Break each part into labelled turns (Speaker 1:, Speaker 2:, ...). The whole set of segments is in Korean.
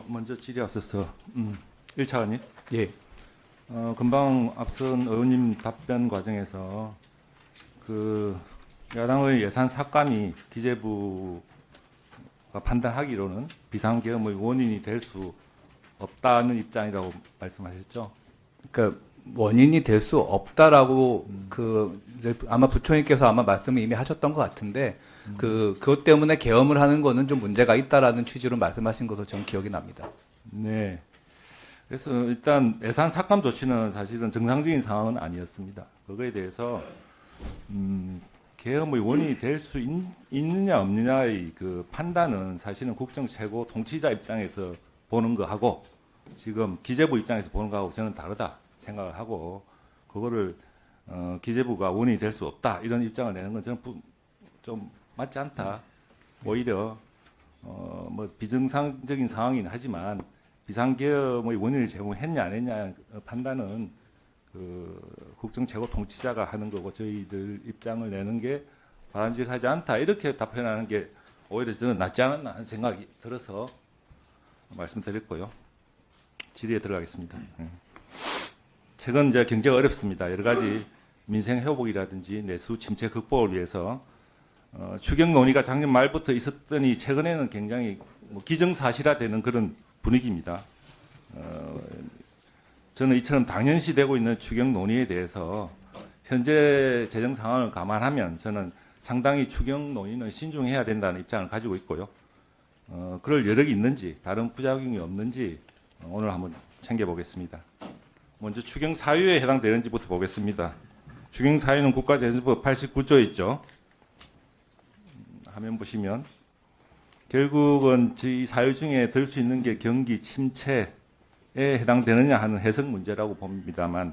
Speaker 1: 먼저 질의 앞서서 1차관님.
Speaker 2: 예.
Speaker 1: 금방 앞선 의원님 답변 과정에서 야당의 예산 삭감이 기재부가 판단하기로는 비상계엄의 원인이 될 수 없다는 입장이라고 말씀하셨죠?
Speaker 2: 그러니까 원인이 될 수 없다라고 아마 부총리께서 아마 말씀을 이미 하셨던 것 같은데 그것 때문에 계엄을 하는 거는 좀 문제가 있다라는 취지로 말씀하신 것으로 저는 기억이 납니다.
Speaker 1: 네. 그래서 일단 예산 삭감 조치는 사실은 정상적인 상황은 아니었습니다. 그거에 대해서 계엄의 원인이 될 수 있느냐 없느냐의 그 판단은 사실은 국정 최고 통치자 입장에서 보는 거하고 지금 기재부 입장에서 보는 거하고 저는 다르다 생각을 하고 그거를 기재부가 원인이 될 수 없다 이런 입장을 내는 건 저는 좀 맞지 않다. 오히려 뭐 비정상적인 상황이긴 하지만 비상계엄의 원인을 제공했냐 안 했냐 판단은 국정 최고 통치자가 하는 거고 저희들 입장을 내는 게 바람직하지 않다 이렇게 답변하는 게 오히려 저는 낫지 않았나 하는 생각이 들어서 말씀드렸고요. 질의에 들어가겠습니다. 최근 이제 경제가 어렵습니다. 여러 가지 민생 회복이라든지 내수 침체 극복을 위해서 추경 논의가 작년 말부터 있었더니 최근에는 굉장히 기정사실화되는 그런 분위기입니다. 저는 이처럼 당연시되고 있는 추경 논의에 대해서 현재 재정 상황을 감안하면 저는 상당히 추경 논의는 신중해야 된다는 입장을 가지고 있고요. 그럴 여력이 있는지 다른 부작용이 없는지 오늘 한번 챙겨보겠습니다. 먼저 추경 사유에 해당되는지부터 보겠습니다. 추경 사유는 국가재정법 89조에 있죠. 화면 보시면 결국은 이 사유 중에 들 수 있는 게 경기 침체에 해당되느냐 하는 해석 문제라고 봅니다만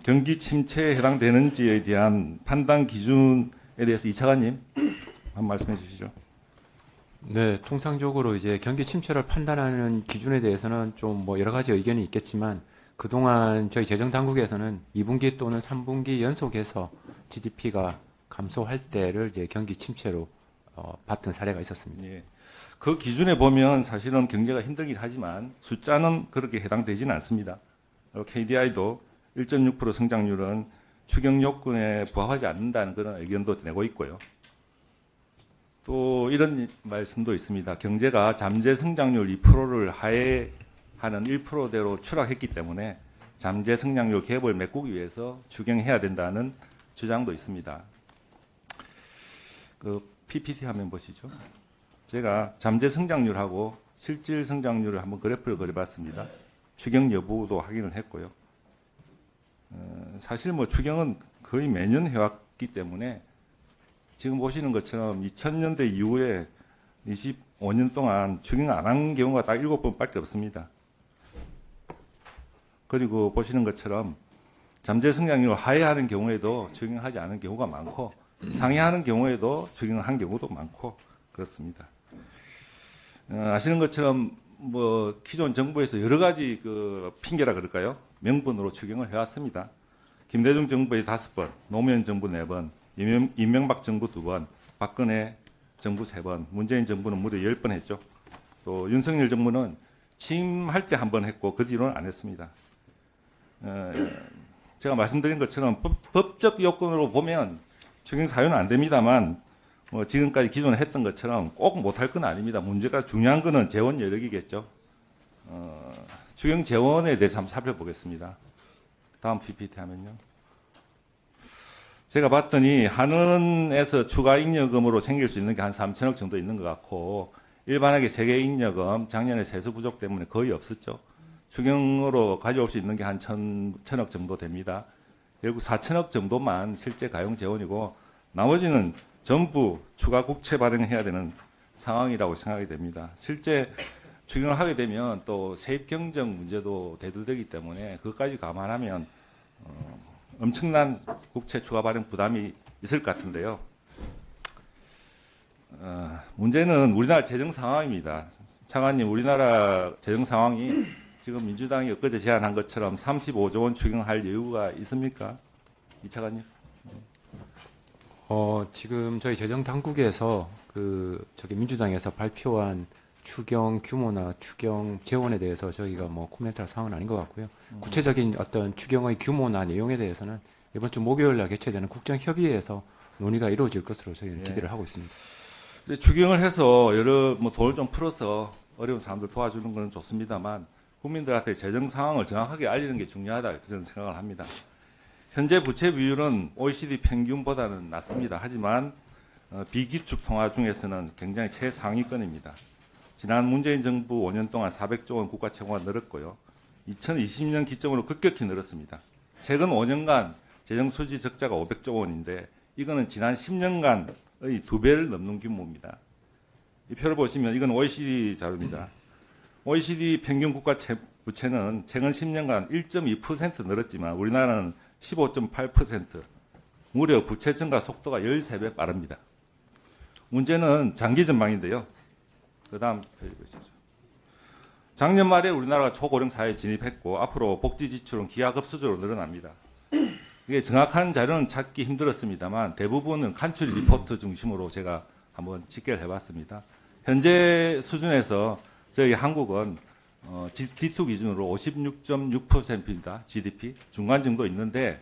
Speaker 1: 경기 침체에 해당되는지에 대한 판단 기준에 대해서 이차관님 한 말씀해 주시죠.
Speaker 3: 네, 통상적으로 이제 경기 침체를 판단하는 기준에 대해서는 좀 뭐 여러 가지 의견이 있겠지만 그동안 저희 재정 당국에서는 2분기 또는 3분기 연속해서 GDP가 감소할 때를 이제 경기 침체로 봤던 사례가 있었습니다.
Speaker 1: 예. 그 기준에 보면 사실은 경제가 힘들긴 하지만 숫자는 그렇게 해당되지는 않습니다. KDI도 1.6% 성장률은 추경 요건에 부합하지 않는다는 그런 의견도 내고 있고요. 또 이런 말씀도 있습니다. 경제가 잠재 성장률 2%를 하회하는 1%대로 추락했기 때문에 잠재 성장률 갭을 메꾸기 위해서 추경해야 된다는 주장도 있습니다. PPT 화면 보시죠. 제가 잠재 성장률하고 실질 성장률을 한번 그래프를 그려봤습니다. 추경 여부도 확인을 했고요. 사실 뭐 추경은 거의 매년 해왔기 때문에 지금 보시는 것처럼 2000년대 이후에 25년 동안 추경 안 한 경우가 딱 7번밖에 없습니다. 그리고 보시는 것처럼 잠재 성장률을 하회하는 경우에도 추경하지 않은 경우가 많고 상회하는 경우에도 추경한 경우도 많고 그렇습니다. 아시는 것처럼 뭐 기존 정부에서 여러 가지 핑계라 그럴까요? 명분으로 추경을 해왔습니다. 김대중 정부의 5번, 노무현 정부 4번, 이명박 정부 2번, 박근혜 정부 3번, 문재인 정부는 무려 10번 했죠. 또 윤석열 정부는 취임할 때 1번 했고 그 뒤로는 안 했습니다. 제가 말씀드린 것처럼 법적 요건으로 보면 추경 사유는 안 됩니다만 뭐 지금까지 기존에 했던 것처럼 꼭 못할 건 아닙니다. 문제가 중요한 거는 재원 여력이겠죠. 추경 재원에 대해서 한번 살펴보겠습니다. 다음 PPT 하면요. 제가 봤더니 한은에서 추가 잉여금으로 챙길 수 있는 게 한 3천억 정도 있는 것 같고 일반하게 세계 잉여금 작년에 세수 부족 때문에 거의 없었죠. 추경으로 가져올 수 있는 게 한 천억 정도 됩니다. 결국 4천억 정도만 실제 가용 재원이고 나머지는 전부 추가 국채 발행해야 되는 상황이라고 생각이 됩니다. 실제 추경을 하게 되면 또 세입 경정 문제도 대두되기 때문에 그것까지 감안하면 엄청난 국채 추가 발행 부담이 있을 것 같은데요. 문제는 우리나라 재정 상황입니다. 차관님, 우리나라 재정 상황이 지금 민주당이 엊그제 제안한 것처럼 35조 원 추경할 여유가 있습니까? 이 차관님.
Speaker 3: 지금 저희 재정 당국에서 민주당에서 발표한 추경 규모나 추경 재원에 대해서 저희가 뭐 코멘트할 상황은 아닌 것 같고요. 구체적인 어떤 추경의 규모나 내용에 대해서는 이번 주 목요일 날 개최되는 국정협의회에서 논의가 이루어질 것으로 저희는
Speaker 1: 예.
Speaker 3: 기대를 하고 있습니다.
Speaker 1: 이제 추경을 해서 여러 뭐 돈을 좀 풀어서 어려운 사람들 도와주는 건 좋습니다만 국민들한테 재정 상황을 정확하게 알리는 게 중요하다 저는 생각을 합니다. 현재 부채 비율은 OECD 평균보다는 낮습니다. 하지만 비기축 통화 중에서는 굉장히 최상위권입니다. 지난 문재인 정부 5년 동안 400조 원 국가 채무가 늘었고요. 2020년 기점으로 급격히 늘었습니다. 최근 5년간 재정 수지 적자가 500조 원인데 이거는 지난 10년간의 2배를 넘는 규모입니다. 이 표를 보시면 이건 OECD 자료입니다. OECD 평균 국가 부채는 최근 10년간 1.2% 늘었지만 우리나라는 15.8%, 무려 부채 증가 속도가 13배 빠릅니다. 문제는 장기 전망인데요. 그 다음 페이지 보시죠. 작년 말에 우리나라가 초고령 사회에 진입했고 앞으로 복지 지출은 기하급수적으로 늘어납니다. 이게 정확한 자료는 찾기 힘들었습니다만 대부분은 간추리 리포트 중심으로 제가 한번 집계를 해봤습니다. 현재 수준에서 저희 한국은 D2 기준으로 56.6%입니다. GDP 중간 정도 있는데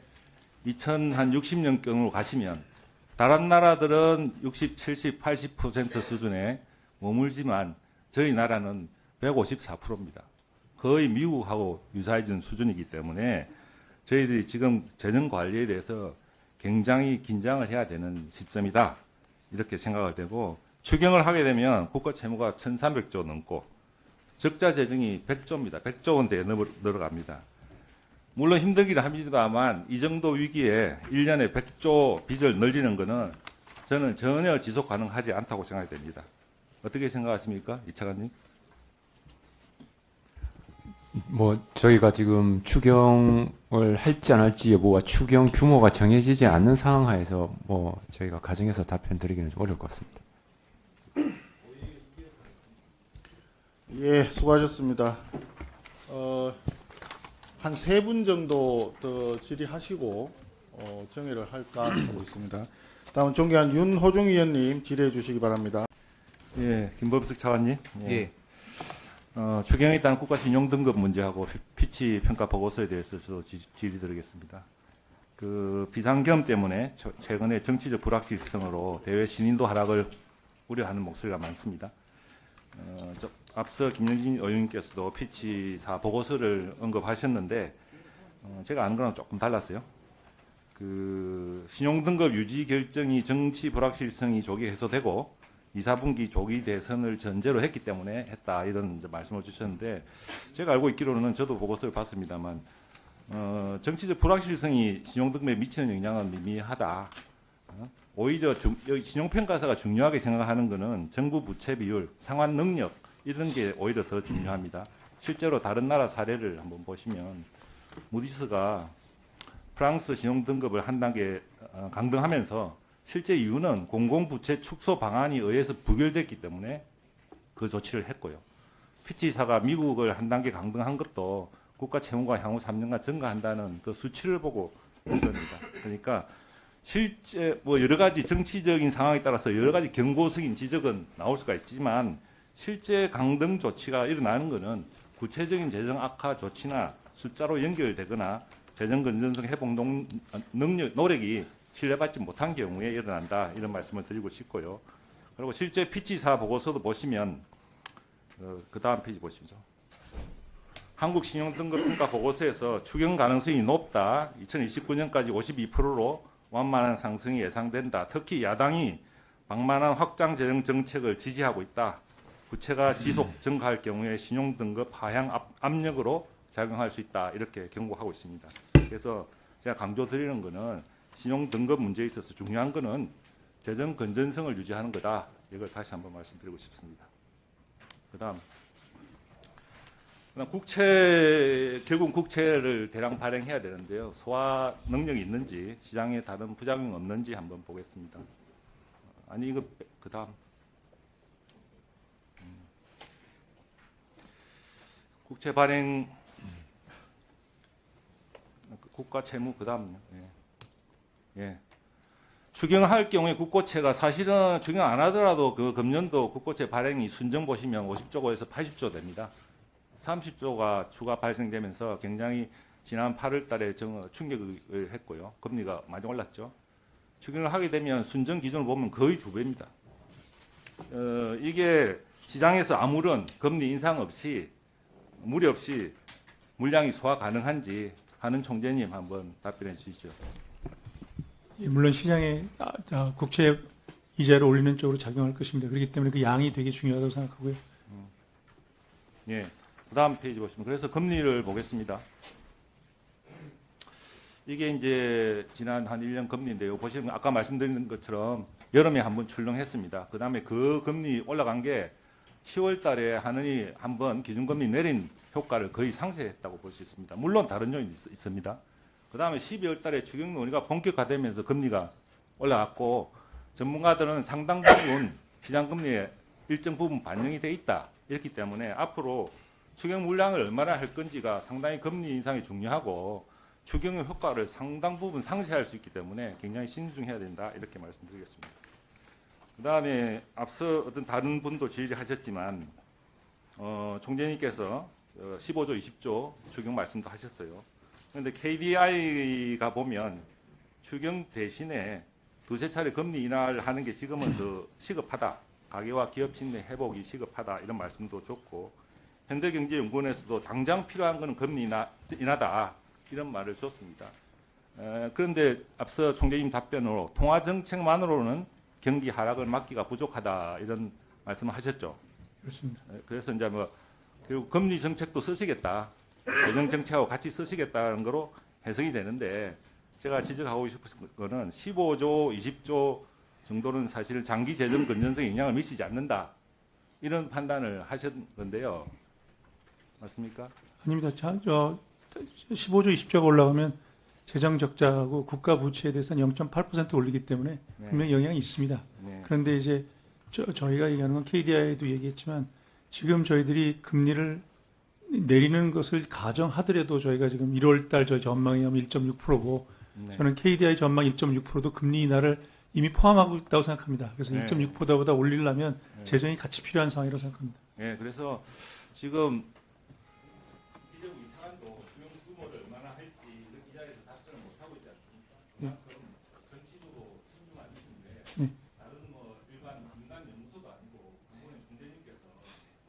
Speaker 1: 2060년경으로 가시면 다른 나라들은 60, 70, 80% 수준에 머물지만 저희 나라는 154%입니다. 거의 미국하고 유사해진 수준이기 때문에 저희들이 지금 재정 관리에 대해서 굉장히 긴장을 해야 되는 시점이다. 이렇게 생각을 되고 추경을 하게 되면 국가 채무가 1,300조 넘고 적자 재정이 100조입니다. 100조 원대에 늘어갑니다. 물론 힘들긴 합니다만 이 정도 위기에 1년에 100조 빚을 늘리는 것은 저는 전혀 지속 가능하지 않다고 생각이 됩니다. 어떻게 생각하십니까? 이 차관님?
Speaker 3: 뭐 저희가 지금 추경을 할지 안 할지 여부와 추경 규모가 정해지지 않는 상황 하에서 뭐 저희가 가정해서 답변 드리기는 좀 어려울 것 같습니다.
Speaker 4: 예, 수고하셨습니다. 한 3분 정도 더 질의하시고 정의를 할까 하고 있습니다. 다음 존경한 윤호중 의원님 질의해 주시기 바랍니다.
Speaker 1: 예, 김범석 차관님.
Speaker 2: 예.
Speaker 1: 추경에 따른 국가 신용 등급 문제하고 피치 평가 보고서에 대해서 질의 드리겠습니다. 그 비상경 때문에 최근에 정치적 불확실성으로 대외 신인도 하락을 우려하는 목소리가 많습니다. 앞서 김영진 의원님께서도 피치사 보고서를 언급하셨는데 제가 아는 거랑 조금 달랐어요. 그 신용등급 유지 결정이 정치 불확실성이 조기 해소되고 2, 4분기 조기 대선을 전제로 했기 때문에 했다 이런 이제 말씀을 주셨는데 제가 알고 있기로는 저도 보고서를 봤습니다만 정치적 불확실성이 신용등급에 미치는 영향은 미미하다. 오히려 여기 신용평가사가 중요하게 생각하는 것은 정부 부채 비율, 상환 능력 이런 게 오히려 더 중요합니다. 실제로 다른 나라 사례를 한번 보시면 무디스가 프랑스 신용등급을 한 단계 강등하면서 실제 이유는 공공부채 축소 방안이 의해서 부결됐기 때문에 그 조치를 했고요. 피치사가 미국을 한 단계 강등한 것도 국가 채무가 향후 3년간 증가한다는 그 수치를 보고 했습니다. 그러니까 실제 뭐 여러 가지 정치적인 상황에 따라서 여러 가지 경고성인 지적은 나올 수가 있지만 실제 강등 조치가 일어나는 것은 구체적인 재정 악화 조치나 숫자로 연결되거나 재정 건전성 회복 능력 노력이 신뢰받지 못한 경우에 일어난다 이런 말씀을 드리고 싶고요. 그리고 실제 피치사 보고서도 보시면 그 다음 페이지 보시죠. 한국 신용등급평가 보고서에서 추경 가능성이 높다. 2029년까지 52%로 완만한 상승이 예상된다. 특히 야당이 방만한 확장 재정 정책을 지지하고 있다. 부채가 지속 증가할 경우에 신용등급 하향 압력으로 작용할 수 있다. 이렇게 경고하고 있습니다. 그래서 제가 강조드리는 것은 신용등급 문제에 있어서 중요한 것은 재정 건전성을 유지하는 거다. 이걸 다시 한번 말씀드리고 싶습니다. 그다음 결국 국채를 대량 발행해야 되는데요. 소화 능력이 있는지 시장에 다른 부작용이 없는지 한번 보겠습니다. 아니 이거 그다음 국채 발행 국가 채무 그다음 예. 추경할 경우에 국고채가 사실은 추경 안 하더라도 그 금년도 국고채 발행이 순정 보시면 50조에서 80조 됩니다. 30조가 추가 발생되면서 굉장히 지난 8월 달에 충격을 했고요. 금리가 많이 올랐죠. 추경을 하게 되면 순정 기준을 보면 거의 2배입니다. 이게 시장에서 아무런 금리 인상 없이 무리 없이 물량이 소화 가능한지 하는 총재님 한번 답변해 주시죠.
Speaker 5: 예, 물론 시장에 국채 이자를 올리는 쪽으로 작용할 것입니다. 그렇기 때문에 그 양이 되게 중요하다고 생각하고요.
Speaker 1: 예. 그다음 페이지 보시면 그래서 금리를 보겠습니다. 이게 이제 지난 한 1년 금리인데요. 보시면 아까 말씀드린 것처럼 여름에 한번 출렁했습니다. 그다음에 그 금리 올라간 게 10월 달에 하느니 한번 기준금리 내린 효과를 거의 상쇄했다고 볼 수 있습니다. 물론 다른 요인이 있습니다. 그다음에 12월 달에 추경 논의가 본격화되면서 금리가 올라갔고 전문가들은 상당 부분 시장 금리에 일정 부분 반영이 돼 있다. 이렇기 때문에 앞으로 추경 물량을 얼마나 할 건지가 상당히 금리 인상이 중요하고 추경의 효과를 상당 부분 상쇄할 수 있기 때문에 굉장히 신중해야 된다. 이렇게 말씀드리겠습니다. 그다음에 앞서 어떤 다른 분도 질의하셨지만 총재님께서 15조, 20조 추경 말씀도 하셨어요. 그런데 KDI가 보면 추경 대신에 두세 차례 금리 인하를 하는 게 지금은 더 시급하다. 가계와 기업 침해 회복이 시급하다. 이런 말씀도 줬고 현대경제연구원에서도 당장 필요한 것은 금리 인하다. 이런 말을 줬습니다. 그런데 앞서 총재님 답변으로 통화정책만으로는 경기 하락을 막기가 부족하다. 이런 말씀을 하셨죠.
Speaker 5: 그렇습니다.
Speaker 1: 그래서 이제 결국 금리 정책도 쓰시겠다. 재정 정책하고 같이 쓰시겠다는 거로 해석이 되는데 제가 지적하고 싶은 거는 15조, 20조 정도는 사실 장기 재정 건전성에 영향을 미치지 않는다. 이런 판단을 하신 건데요. 맞습니까?
Speaker 5: 아닙니다. 15조, 20조가 올라가면 재정 적자하고 국가 부채에 대해서는 0.8% 올리기 때문에
Speaker 1: 네.
Speaker 5: 분명히 영향이 있습니다.
Speaker 1: 네.
Speaker 5: 그런데 이제 저희가 얘기하는 건 KDI도 얘기했지만 지금 저희들이 금리를 내리는 것을 가정하더라도 저희가 지금 1월 달 저희 전망이 1.6%고
Speaker 1: 네.
Speaker 5: 저는 KDI 전망 1.6%도 금리 인하를 이미 포함하고 있다고 생각합니다. 그래서
Speaker 1: 네.
Speaker 5: 1.6%보다 올리려면
Speaker 1: 네.
Speaker 5: 재정이 같이 필요한 상황이라고 생각합니다.
Speaker 1: 예, 그래서 지금 기재부 이사관도 수용 규모를 얼마나 할지 이 자리에서 답변을 못 하고 있지 않습니까?
Speaker 5: 네.
Speaker 1: 그만큼 정치적으로 신중한 이슈인데
Speaker 5: 네.
Speaker 1: 다른 일반 민간 연구소도 아니고 공무원 총재님께서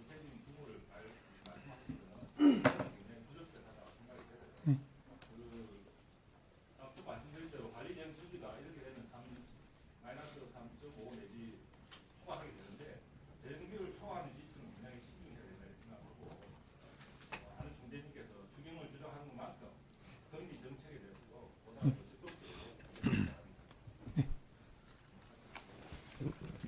Speaker 1: 구체적인 규모를 말씀하시는 것은 굉장히 부적절하다고 생각이 들어요.
Speaker 5: 네.
Speaker 1: 앞서 말씀드린 대로 관리 대응 수지가 이렇게 되면 마이너스 3.5 내지 초과하게 되는데 재정비율을 초과하는 지수는 굉장히 신중해야 된다 생각하고 하는 총재님께서 추경을 조정하는 것만큼 금리 정책에 대해서도 보다 더 적극적으로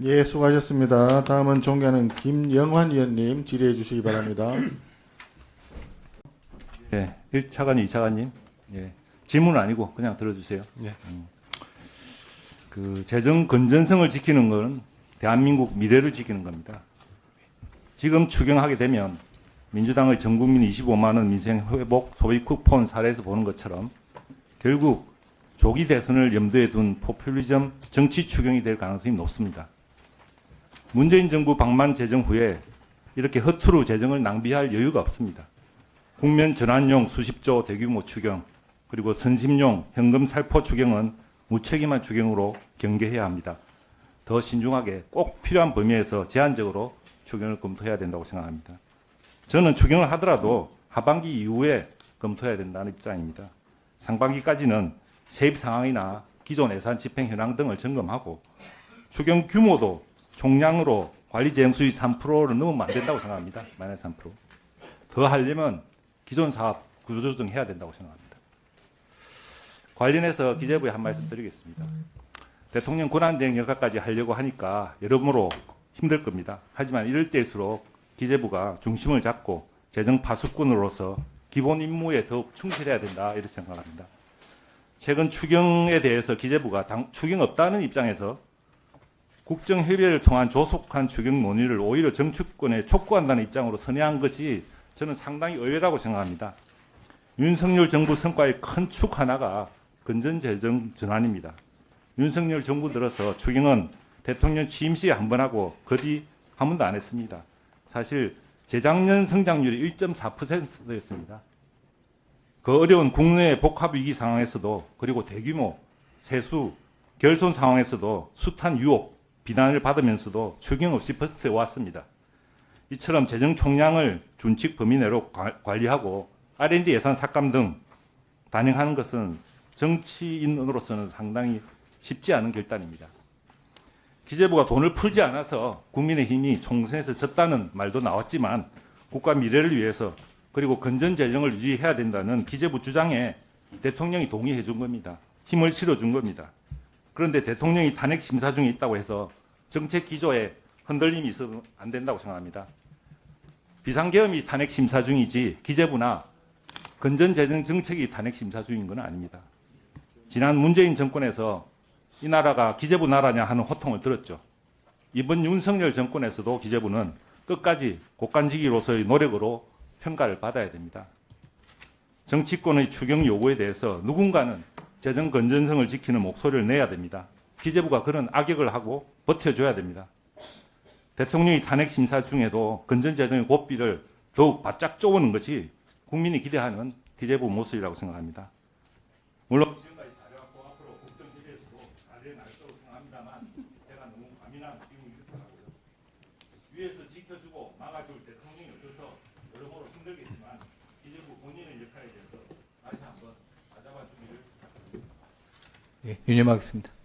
Speaker 4: 예, 수고하셨습니다. 다음은 존경하는 김영환 의원님 질의해 주시기 바랍니다.
Speaker 1: 예, 1차관, 2차관님. 예. 질문은 아니고 그냥 들어주세요.
Speaker 3: 네.
Speaker 1: 그 재정 건전성을 지키는 것은 대한민국 미래를 지키는 겁니다. 지금 추경하게 되면 민주당의 전 국민 25만 원 민생 회복 소비 쿠폰 사례에서 보는 것처럼 결국 조기 대선을 염두에 둔 포퓰리즘 정치 추경이 될 가능성이 높습니다. 문재인 정부 방만 재정 후에 이렇게 허투루 재정을 낭비할 여유가 없습니다. 국면 전환용 수십조 대규모 추경 그리고 선심용 현금 살포 추경은 무책임한 추경으로 경계해야 합니다. 더 신중하게 꼭 필요한 범위에서 제한적으로 추경을 검토해야 된다고 생각합니다. 저는 추경을 하더라도 하반기 이후에 검토해야 된다는 입장입니다. 상반기까지는 세입 상황이나 기존 예산 집행 현황 등을 점검하고 추경 규모도 총량으로 관리 재정 수익 3%를 넘으면 안 된다고 생각합니다. 마이너스 3%. 더 하려면 기존 사업 구조조정해야 된다고 생각합니다. 관련해서 기재부에 한 말씀 드리겠습니다. 대통령 권한대행 역할까지 하려고 하니까 여러모로 힘들 겁니다. 하지만 이럴 때일수록 기재부가 중심을 잡고 재정 파수꾼으로서 기본 임무에 더욱 충실해야 된다 이렇게 생각합니다. 최근 추경에 대해서 기재부가 추경 없다는 입장에서 국정협의회를 통한 조속한 추경 논의를 오히려 정치권에 촉구한다는 입장으로 선회한 것이 저는 상당히 의외라고 생각합니다. 윤석열 정부 성과의 큰 축 하나가 건전재정 전환입니다. 윤석열 정부 들어서 추경은 대통령 취임 시에 한 번 하고 그 뒤 한 번도 안 했습니다. 사실 재작년 성장률이 1.4%였습니다. 그 어려운 국내 복합 위기 상황에서도 그리고 대규모 세수 결손 상황에서도 숱한 유혹, 비난을 받으면서도 추경 없이 버텨 왔습니다. 이처럼 재정 총량을 준칙 범위 내로 관리하고 R&D 예산 삭감 등 단행하는 것은 정치인으로서는 상당히 쉽지 않은 결단입니다. 기재부가 돈을 풀지 않아서 국민의힘이 총선에서 졌다는 말도 나왔지만 국가 미래를 위해서 그리고 건전 재정을 유지해야 된다는 기재부 주장에 대통령이 동의해 준 겁니다. 힘을 실어준 겁니다. 그런데 대통령이 탄핵 심사 중에 있다고 해서 정책 기조에 흔들림이 있어도 안 된다고 생각합니다. 비상계엄이 탄핵 심사 중이지 기재부나 건전재정 정책이 탄핵 심사 중인 건 아닙니다. 지난 문재인 정권에서 이 나라가 기재부 나라냐 하는 호통을 들었죠. 이번 윤석열 정권에서도 기재부는 끝까지 국간직위로서의 노력으로 평가를 받아야 됩니다. 정치권의 추경 요구에 대해서 누군가는 재정 건전성을 지키는 목소리를 내야 됩니다. 기재부가 그런 악역을 하고 버텨줘야 됩니다. 대통령이 탄핵 심사 중에도 건전재정의 고삐를 더욱 바짝 쪼는 것이 국민이 기대하는 기재부 모습이라고 생각합니다. 물론 지금까지 잘해왔고 앞으로 국정기대에서도 잘해날 거라고 생각합니다만 제가 너무 과민한 기분이 들더라고요. 위에서 지켜주고 막아줄 대통령이 없어서 여러모로 힘들겠지만 기재부 본인의 역할에 대해서 다시 한번 다잡아주기를
Speaker 2: 예, 유념하겠습니다.